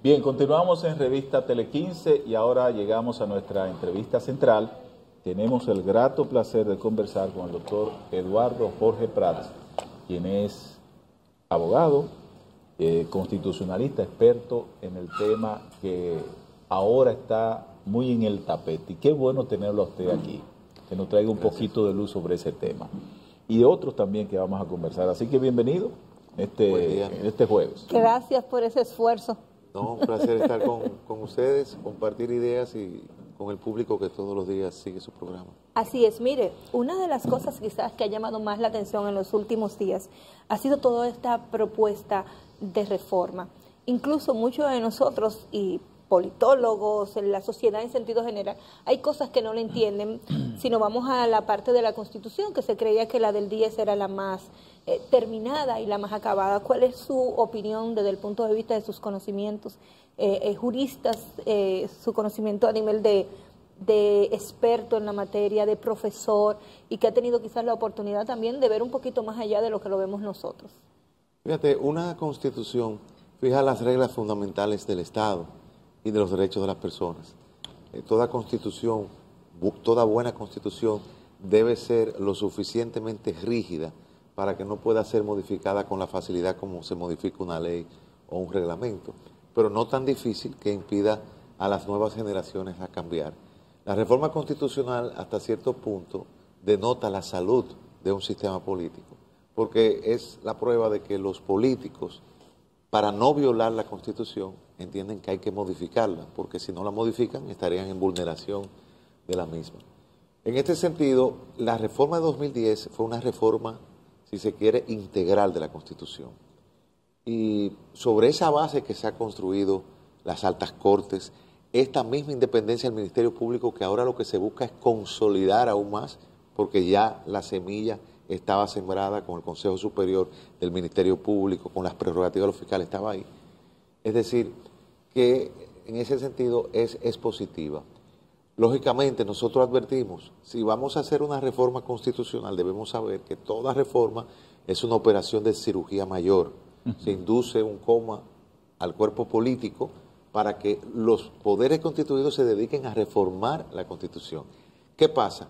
Bien, continuamos en Revista Tele 15 y ahora llegamos a nuestra entrevista central. Tenemos el grato placer de conversar con el doctor Eduardo Jorge Prats, quien es abogado, constitucionalista, experto en el tema que ahora está muy en el tapete. Y qué bueno tenerlo a usted aquí, que nos traiga un poquito de luz sobre ese tema. Y otros también que vamos a conversar. Así que bienvenido este jueves. Gracias por ese esfuerzo. No, un placer estar con ustedes, compartir ideas y con el público que todos los días sigue su programa. Así es, mire, una de las cosas quizás que ha llamado más la atención en los últimos días ha sido toda esta propuesta de reforma. Incluso muchos de nosotros y politólogos, en la sociedad en sentido general, hay cosas que no le entienden. Si nos vamos a la parte de la Constitución, que se creía que la del 10 era la más terminada y la más acabada. ¿Cuál es su opinión desde el punto de vista de sus conocimientos juristas, su conocimiento a nivel de experto en la materia, de profesor, y que ha tenido quizás la oportunidad también de ver un poquito más allá de lo que lo vemos nosotros? Fíjate, una Constitución fija las reglas fundamentales del Estado y de los derechos de las personas. Toda Constitución, toda buena Constitución debe ser lo suficientemente rígida para que no pueda ser modificada con la facilidad como se modifica una ley o un reglamento, pero no tan difícil que impida a las nuevas generaciones a cambiar. La reforma constitucional hasta cierto punto denota la salud de un sistema político, porque es la prueba de que los políticos, para no violar la Constitución, entienden que hay que modificarla, porque si no la modifican estarían en vulneración de la misma. En este sentido, la reforma de 2010 fue una reforma, si se quiere, integral de la Constitución. Y sobre esa base que se ha construido las altas cortes, esta misma independencia del Ministerio Público, que ahora lo que se busca es consolidar aún más, porque ya la semilla estaba sembrada con el Consejo Superior del Ministerio Público, con las prerrogativas de los fiscales, estaba ahí. Es decir, que en ese sentido es positiva. Lógicamente, nosotros advertimos, si vamos a hacer una reforma constitucional, debemos saber que toda reforma es una operación de cirugía mayor. Se induce un coma al cuerpo político para que los poderes constituidos se dediquen a reformar la Constitución. ¿Qué pasa?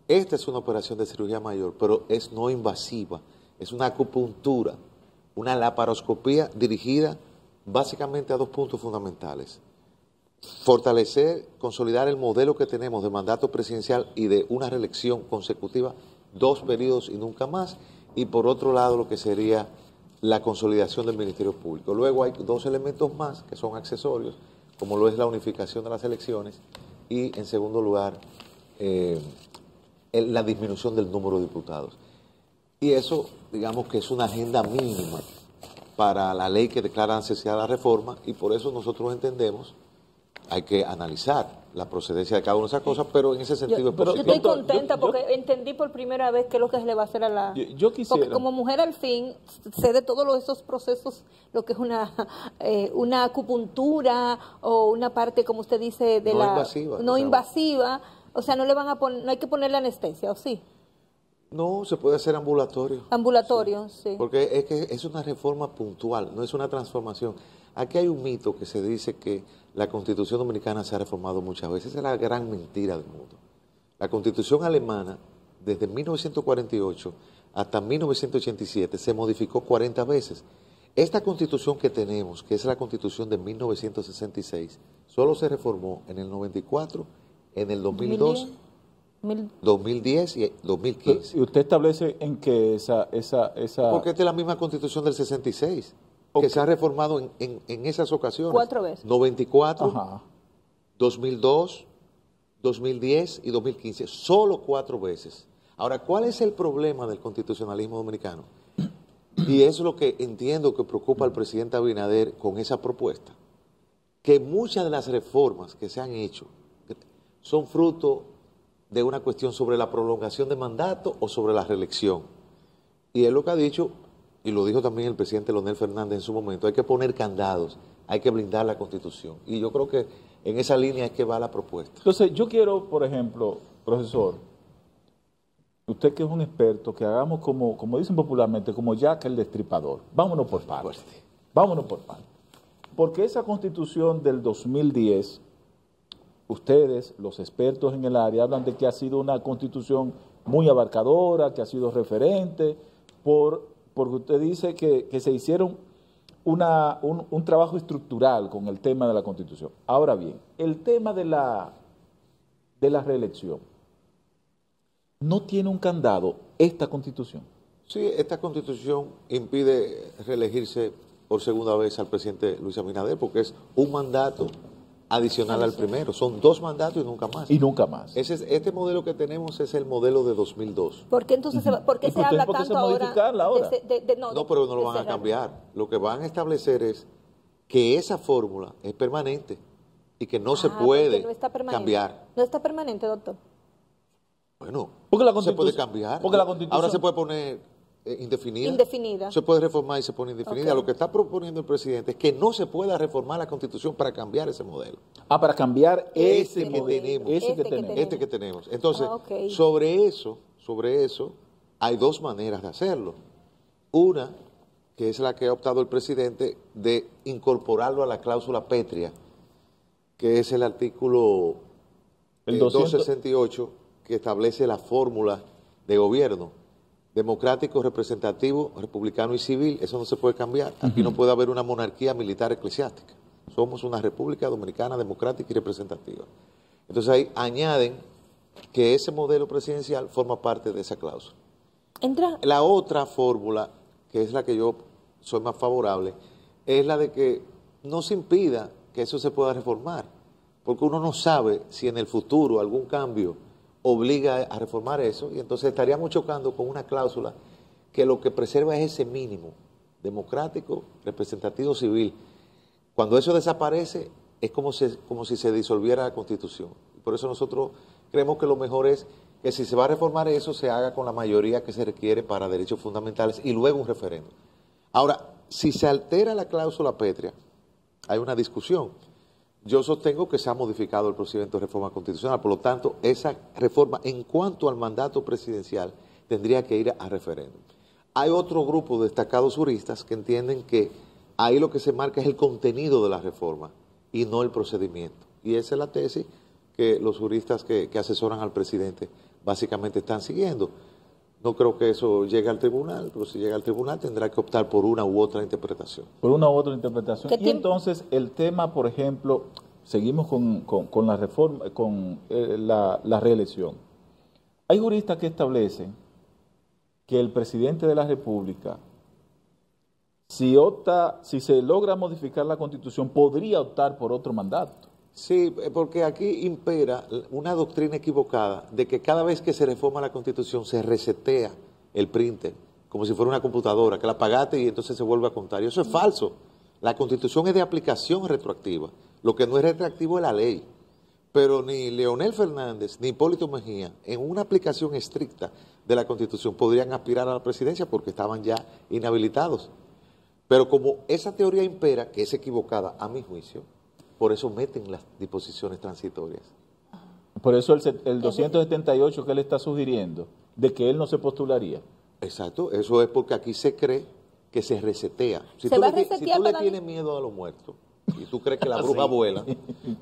Esta es una operación de cirugía mayor, pero es no invasiva, es una acupuntura, una laparoscopía dirigida básicamente a dos puntos fundamentales: fortalecer, consolidar el modelo que tenemos de mandato presidencial y de una reelección consecutiva, 2 periodos y nunca más, y por otro lado lo que sería la consolidación del Ministerio Público. Luego hay 2 elementos más que son accesorios, como lo es la unificación de las elecciones y, en segundo lugar, la disminución del número de diputados. Y eso, digamos que es una agenda mínima para la ley que declara la necesidad de la reforma, y por eso nosotros entendemos hay que analizar la procedencia de cada una de esas cosas, pero en ese sentido es positivo. Yo estoy contenta porque entendí por primera vez qué es lo que se le va a hacer a la... Yo quisiera... Porque como mujer al fin sé de todos esos procesos, lo que es una acupuntura o una parte, como usted dice, de no invasiva. No invasiva. O sea, no le van a no hay que ponerle anestesia, ¿o sí? No, se puede hacer ambulatorio. Ambulatorio, sí. Porque es que es una reforma puntual, no es una transformación. Aquí hay un mito que se dice que la Constitución Dominicana se ha reformado muchas veces. Esa es la gran mentira del mundo. La Constitución alemana, desde 1948 hasta 1987, se modificó 40 veces. Esta Constitución que tenemos, que es la Constitución de 1966, solo se reformó en el 94, en el 2002... 2010 y 2015. ¿Y usted establece en que esa...? Porque esta es la misma Constitución del 66, que se ha reformado en esas ocasiones. 4 veces. 94, Ajá. 2002, 2010 y 2015. Solo 4 veces. Ahora, ¿cuál es el problema del constitucionalismo dominicano? Y eso es lo que entiendo que preocupa al presidente Abinader con esa propuesta. Que muchas de las reformas que se han hecho son fruto de una cuestión sobre la prolongación de mandato o sobre la reelección. Y él lo que ha dicho, y lo dijo también el presidente Leonel Fernández en su momento, hay que poner candados, hay que blindar la Constitución. Y yo creo que en esa línea es que va la propuesta. Entonces, yo quiero, por ejemplo, profesor, usted que es un experto, que hagamos como dicen popularmente, como Jack el Destripador. Vámonos por partes. Vámonos por partes. Porque esa Constitución del 2010, ustedes, los expertos en el área, hablan de que ha sido una Constitución muy abarcadora, que ha sido referente, porque usted dice que se hicieron un trabajo estructural con el tema de la Constitución. Ahora bien, el tema de la reelección, ¿no tiene un candado esta Constitución? Sí, esta Constitución impide reelegirse por segunda vez al presidente Luis Abinader porque es un mandato adicional al primero. Son 2 mandatos y nunca más. Y nunca más. Este modelo que tenemos es el modelo de 2002. ¿Por qué entonces ¿por qué se habla tanto ahora? No, pero no lo van a cambiar. Lo que van a establecer es que esa fórmula es permanente y que no se puede cambiar. No está permanente, doctor. Bueno, porque se puede cambiar. Ahora se puede poner indefinida. Indefinida. Se puede reformar y se pone indefinida. Okay. Lo que está proponiendo el presidente es que no se pueda reformar la Constitución para cambiar ese modelo. Para cambiar Este que tenemos. Entonces, sobre eso, hay 2 maneras de hacerlo. Una, que es la que ha optado el presidente, de incorporarlo a la cláusula pétrea, que es el artículo 268, que establece la fórmula de gobierno democrático, representativo, republicano y civil. Eso no se puede cambiar. Aquí no puede haber una monarquía militar eclesiástica. Somos una república dominicana democrática y representativa. Entonces ahí añaden que ese modelo presidencial forma parte de esa cláusula. La otra fórmula, que es la que yo soy más favorable, es la de que no se impida que eso se pueda reformar, porque uno no sabe si en el futuro algún cambio obliga a reformar eso, y entonces estaríamos chocando con una cláusula que lo que preserva es ese mínimo democrático, representativo, civil. Cuando eso desaparece, es como si se disolviera la Constitución. Por eso nosotros creemos que lo mejor es que si se va a reformar eso, se haga con la mayoría que se requiere para derechos fundamentales y luego un referéndum. Ahora, si se altera la cláusula pétrea, hay una discusión. Yo sostengo que se ha modificado el procedimiento de reforma constitucional, por lo tanto, esa reforma en cuanto al mandato presidencial tendría que ir a referéndum. Hay otro grupo de destacados juristas que entienden que ahí lo que se marca es el contenido de la reforma y no el procedimiento. Y esa es la tesis que los juristas que asesoran al presidente básicamente están siguiendo. No creo que eso llegue al tribunal, pero si llega al tribunal tendrá que optar por una u otra interpretación. Por una u otra interpretación. Y entonces el tema, por ejemplo, seguimos con la reforma, con la reelección. Hay juristas que establecen que el presidente de la República, si se logra modificar la Constitución, podría optar por otro mandato. Sí, porque aquí impera una doctrina equivocada de que cada vez que se reforma la Constitución se resetea el printer, como si fuera una computadora, que la apagaste y entonces se vuelve a contar. Y eso es falso. La Constitución es de aplicación retroactiva. Lo que no es retroactivo es la ley. Pero ni Leonel Fernández ni Hipólito Mejía, en una aplicación estricta de la Constitución, podrían aspirar a la presidencia porque estaban ya inhabilitados. Pero como esa teoría impera, que es equivocada a mi juicio, por eso meten las disposiciones transitorias. Por eso el 278 que él está sugiriendo, de que él no se postularía. Exacto, eso es porque aquí se cree que se resetea. Si tú le tienes miedo a los muertos y tú crees que la bruja vuela,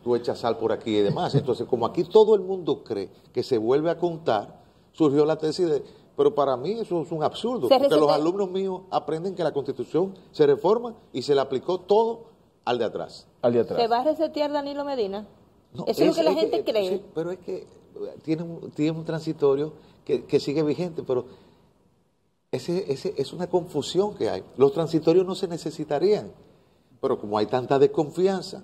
tú echas sal por aquí y demás. Entonces, como aquí todo el mundo cree que se vuelve a contar, surgió la tesis de... Pero para mí eso es un absurdo, porque los alumnos míos aprenden que la Constitución se reforma y se le aplicó todo al de atrás. ¿Se va a resetear Danilo Medina? No, eso es lo que la gente cree. Sí, pero es que tiene un transitorio que sigue vigente, pero es una confusión que hay. Los transitorios no se necesitarían, pero como hay tanta desconfianza.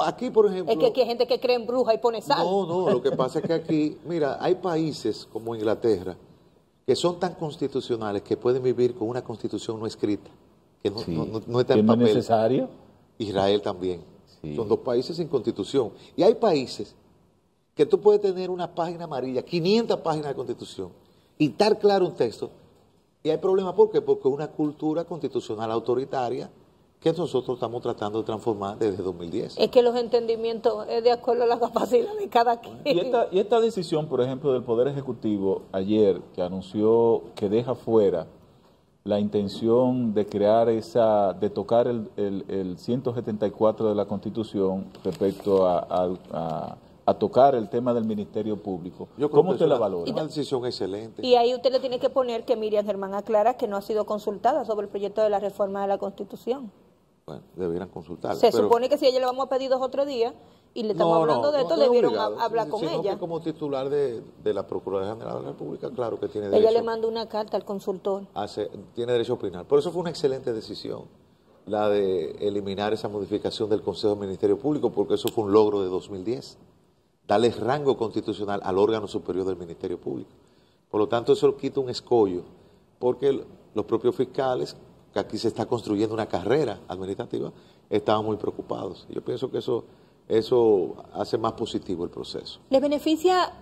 Aquí, por ejemplo... Es que aquí hay gente que cree en bruja y pone sal. No, lo que pasa es que aquí, mira, hay países como Inglaterra que son tan constitucionales que pueden vivir con una constitución no escrita, que no está en papel. ¿No es necesario? Israel también. Sí. Son 2 países sin constitución. Y hay países que tú puedes tener una página amarilla, 500 páginas de constitución, y estar claro un texto. Y hay problema, ¿por qué? Porque es una cultura constitucional autoritaria que nosotros estamos tratando de transformar desde 2010. Es que los entendimientos es de acuerdo a la capacidad de cada quien. Y esta decisión, por ejemplo, del Poder Ejecutivo ayer, que anunció que deja fuera la intención de crear de tocar el 174 de la Constitución respecto a tocar el tema del Ministerio Público. ¿Cómo usted la valora? Una decisión excelente. Y ahí usted le tiene que poner que Miriam Germán aclara que no ha sido consultada sobre el proyecto de la reforma de la Constitución. Bueno, debieran consultar. Se supone que si a ella le vamos a pedir 2 o 3 días y le estamos hablando de esto, debieron hablar con ella. Que como titular de la Procuraduría General de la República, claro que tiene derecho. Ella le mandó una carta al consultor. Tiene derecho a opinar. Por eso fue una excelente decisión la de eliminar esa modificación del Consejo del Ministerio Público, porque eso fue un logro de 2010. Darle rango constitucional al órgano superior del Ministerio Público. Por lo tanto, eso quita un escollo, porque los propios fiscales, que aquí se está construyendo una carrera administrativa, estaban muy preocupados. Yo pienso que eso hace más positivo el proceso. ¿Le beneficia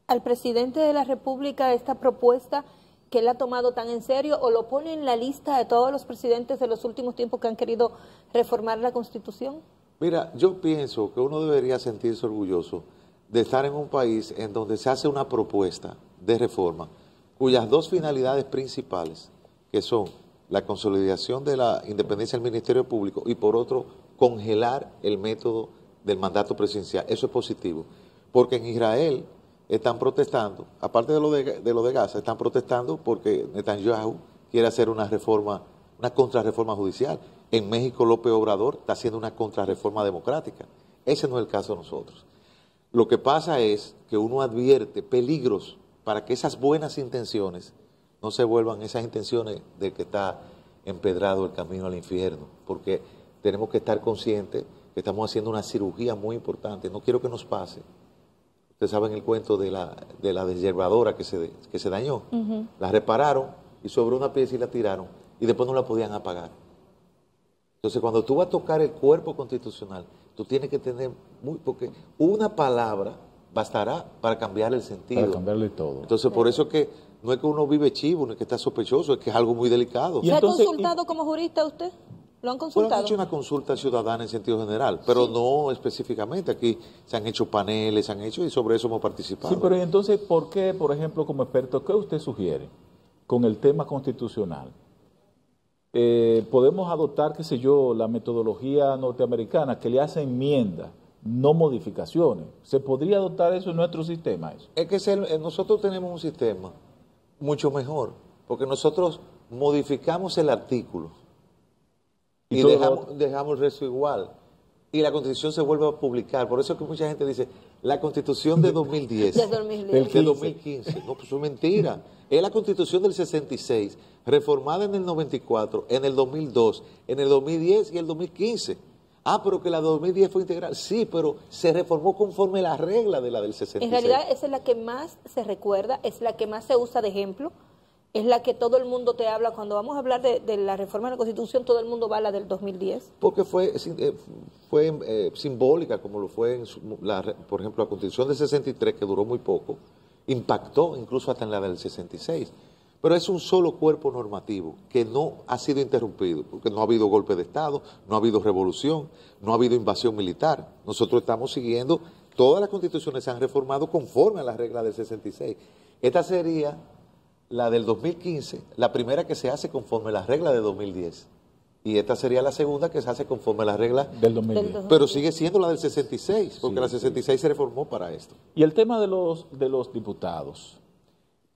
al presidente de la República esta propuesta que él ha tomado tan en serio, o lo pone en la lista de todos los presidentes de los últimos tiempos que han querido reformar la Constitución? Mira, yo pienso que uno debería sentirse orgulloso de estar en un país en donde se hace una propuesta de reforma cuyas 2 finalidades principales, que son la consolidación de la independencia del Ministerio Público y por otro, congelar el método del mandato presidencial. Eso es positivo, porque en Israel están protestando, aparte de lo de Gaza, están protestando porque Netanyahu quiere hacer una contrarreforma judicial. En México López Obrador está haciendo una contrarreforma democrática. Ese no es el caso de nosotros. Lo que pasa es que uno advierte peligros para que esas buenas intenciones no se vuelvan esas intenciones de que está empedrado el camino al infierno, porque tenemos que estar conscientes que estamos haciendo una cirugía muy importante. No quiero que nos pase. Ustedes saben el cuento de la deshiervadora que se dañó. La repararon y sobre una pieza y la tiraron y después no la podían apagar. Entonces, cuando tú vas a tocar el cuerpo constitucional, tú tienes que tener porque una palabra bastará para cambiar el sentido. Para cambiarle todo. Entonces, por eso que no es que uno vive chivo, no es que está sospechoso, es que es algo muy delicado. ¿Se ha consultado como jurista usted? ¿Lo han consultado? Bueno, han hecho una consulta ciudadana en sentido general, pero no específicamente. Aquí se han hecho paneles, y sobre eso hemos participado. Sí, pero entonces, ¿por qué, por ejemplo, como experto, qué usted sugiere con el tema constitucional? Podemos adoptar, qué sé yo, la metodología norteamericana que le hace enmiendas, no modificaciones. ¿Se podría adoptar eso en nuestro sistema? Eso? Es que nosotros tenemos un sistema mucho mejor, porque nosotros modificamos el artículo y dejamos el resto igual. Y la Constitución se vuelve a publicar. Por eso es que mucha gente dice, la Constitución de 2010. De 2015. No, pues eso es mentira. Es la Constitución del 66, reformada en el 94, en el 2002, en el 2010 y el 2015. Pero que la de 2010 fue integral. Sí, pero se reformó conforme a la regla de la del 66. En realidad esa es la que más se recuerda, es la que más se usa de ejemplo. Es la que todo el mundo te habla. Cuando vamos a hablar de la reforma de la Constitución, todo el mundo va a la del 2010. Porque fue simbólica, como lo fue, por ejemplo, la Constitución del 63, que duró muy poco, impactó incluso hasta en la del 66. Pero es un solo cuerpo normativo que no ha sido interrumpido, porque no ha habido golpe de Estado, no ha habido revolución, no ha habido invasión militar. Nosotros estamos siguiendo, todas las constituciones se han reformado conforme a las reglas del 66. Esta sería la del 2015, la primera que se hace conforme a las reglas de 2010. Y esta sería la segunda que se hace conforme a las reglas del 2010. Pero sigue siendo la del 66, porque la 66 se reformó para esto. Y el tema de los diputados,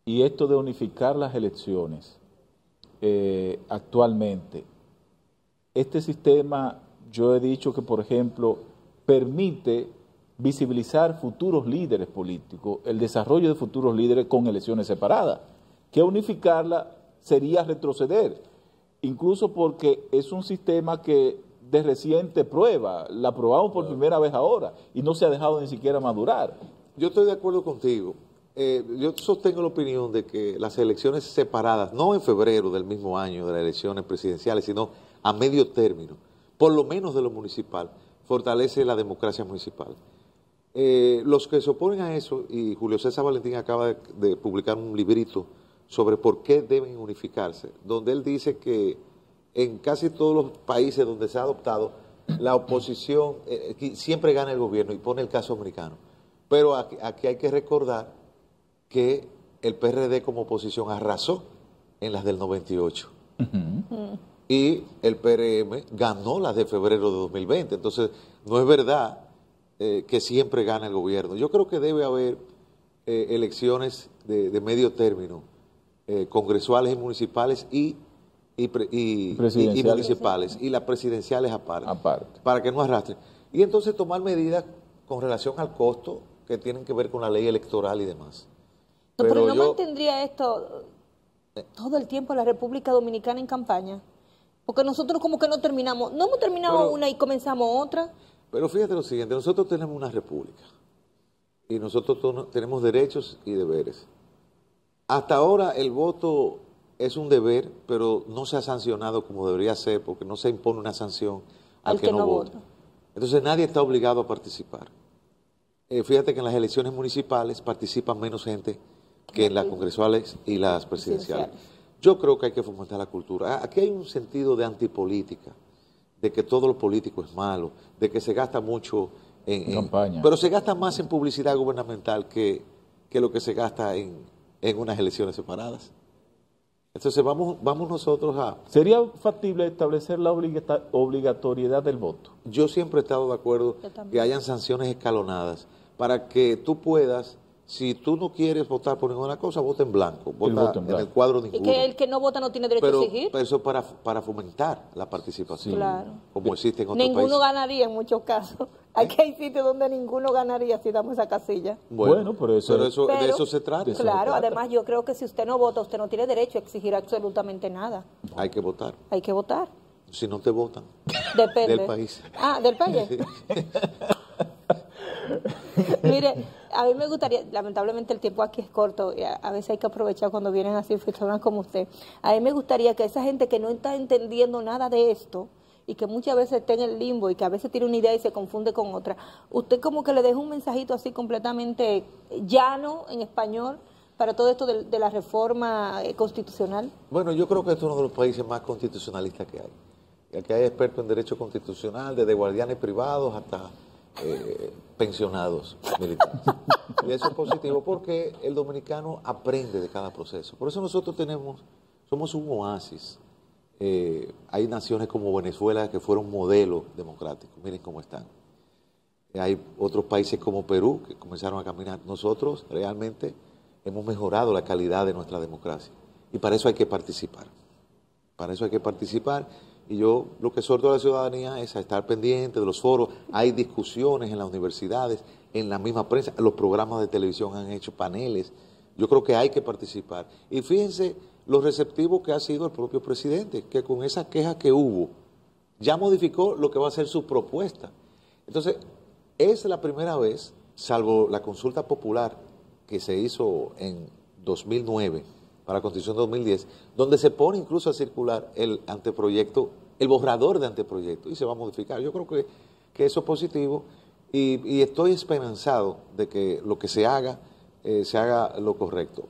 y esto de unificar las elecciones, actualmente, este sistema, yo he dicho que, por ejemplo, permite visibilizar futuros líderes políticos, el desarrollo de futuros líderes con elecciones separadas. Que unificarla sería retroceder, incluso porque es un sistema que de reciente prueba, la probamos por primera vez ahora y no se ha dejado ni siquiera madurar. Yo estoy de acuerdo contigo. Yo sostengo la opinión de que las elecciones separadas, no en febrero del mismo año de las elecciones presidenciales, sino a medio término, por lo menos de lo municipal, fortalece la democracia municipal. Los que se oponen a eso, y Julio César Valentín acaba de publicar un librito sobre por qué deben unificarse, donde él dice que en casi todos los países donde se ha adoptado, la oposición siempre gana el gobierno, y pone el caso americano. Pero aquí hay que recordar que el PRD como oposición arrasó en las del 98. Y el PRM ganó las de febrero de 2020. Entonces, no es verdad que siempre gana el gobierno. Yo creo que debe haber elecciones de medio término, congresuales y municipales y municipales, y las presidenciales aparte, para que no arrastren. Y entonces tomar medidas con relación al costo que tienen que ver con la ley electoral y demás. No, pero no mantendría esto todo el tiempo la República Dominicana en campaña, porque nosotros como que no hemos terminado una y comenzamos otra. Pero fíjate lo siguiente, nosotros tenemos una república y nosotros tenemos derechos y deberes. Hasta ahora el voto es un deber, pero no se ha sancionado como debería ser, porque no se impone una sanción al que no vota. Entonces nadie está obligado a participar. Fíjate que en las elecciones municipales participan menos gente que en las congresuales y las presidenciales. Yo creo que hay que fomentar la cultura. Aquí hay un sentido de antipolítica, de que todo lo político es malo, de que se gasta mucho en campaña. Pero se gasta más en publicidad gubernamental que lo que se gasta en unas elecciones separadas. Entonces vamos nosotros a... ¿Sería factible establecer la obligatoriedad del voto? Yo siempre he estado de acuerdo que hayan sanciones escalonadas para que tú puedas, si tú no quieres votar por ninguna cosa, vota en blanco, vota en el cuadro ninguno. Y que el que no vota no tiene derecho a exigir. Pero eso para fomentar la participación, claro, como existe en otros países. Ninguno ganaría en muchos casos. Aquí hay sitios donde ninguno ganaría si damos esa casilla. Bueno, pero de eso se trata. Claro, además yo creo que si usted no vota, usted no tiene derecho a exigir absolutamente nada. Hay que votar. Hay que votar. Si no te votan. Depende. Del país. Ah, del país. Mire, a mí me gustaría, lamentablemente el tiempo aquí es corto y a veces hay que aprovechar cuando vienen así personas como usted. A mí me gustaría que esa gente que no está entendiendo nada de esto y que muchas veces está en el limbo y que a veces tiene una idea y se confunde con otra, usted como que le deje un mensajito así completamente llano en español para todo esto de la reforma constitucional. Bueno, yo creo que este es uno de los países más constitucionalistas que hay. Aquí hay expertos en derecho constitucional, desde guardianes privados hasta pensionados militares. Y eso es positivo porque el dominicano aprende de cada proceso. Por eso nosotros somos un oasis. Hay naciones como Venezuela que fueron modelos democráticos. Miren cómo están. Hay otros países como Perú que comenzaron a caminar. Nosotros realmente hemos mejorado la calidad de nuestra democracia. Y para eso hay que participar. Para eso hay que participar. Y yo lo que exhorto a la ciudadanía es a estar pendiente de los foros. Hay discusiones en las universidades, en la misma prensa, los programas de televisión han hecho paneles. Yo creo que hay que participar. Y fíjense lo receptivo que ha sido el propio presidente, que con esa queja que hubo, ya modificó lo que va a ser su propuesta. Entonces, es la primera vez, salvo la consulta popular que se hizo en 2009, para la Constitución de 2010, donde se pone incluso a circular el anteproyecto, el borrador de anteproyecto, y se va a modificar. Yo creo que eso es positivo y estoy esperanzado de que lo que se haga lo correcto.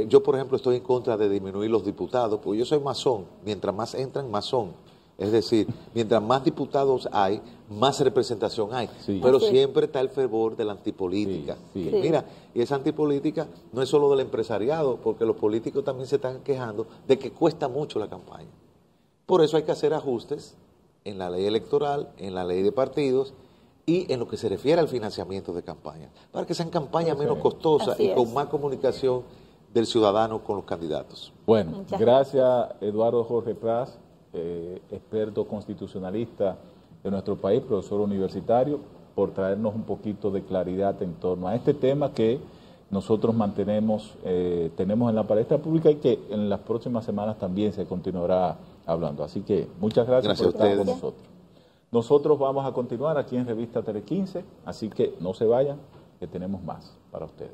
Yo, por ejemplo, estoy en contra de disminuir los diputados, porque yo soy masón, mientras más entran, más son. Es decir, mientras más diputados hay, más representación hay. Sí. Pero siempre está el fervor de la antipolítica. Sí. Mira, y esa antipolítica no es solo del empresariado, porque los políticos también se están quejando de que cuesta mucho la campaña. Por eso hay que hacer ajustes en la ley electoral, en la ley de partidos y en lo que se refiere al financiamiento de campañas, para que sean campañas menos costosas y con más comunicación del ciudadano con los candidatos. Bueno, gracias Eduardo Jorge Prats, experto constitucionalista de nuestro país, profesor universitario, por traernos un poquito de claridad en torno a este tema que nosotros tenemos en la palestra pública y que en las próximas semanas también se continuará hablando. Así que muchas gracias por estar con nosotros. Nosotros vamos a continuar aquí en Revista Tele 15, así que no se vayan, que tenemos más para ustedes.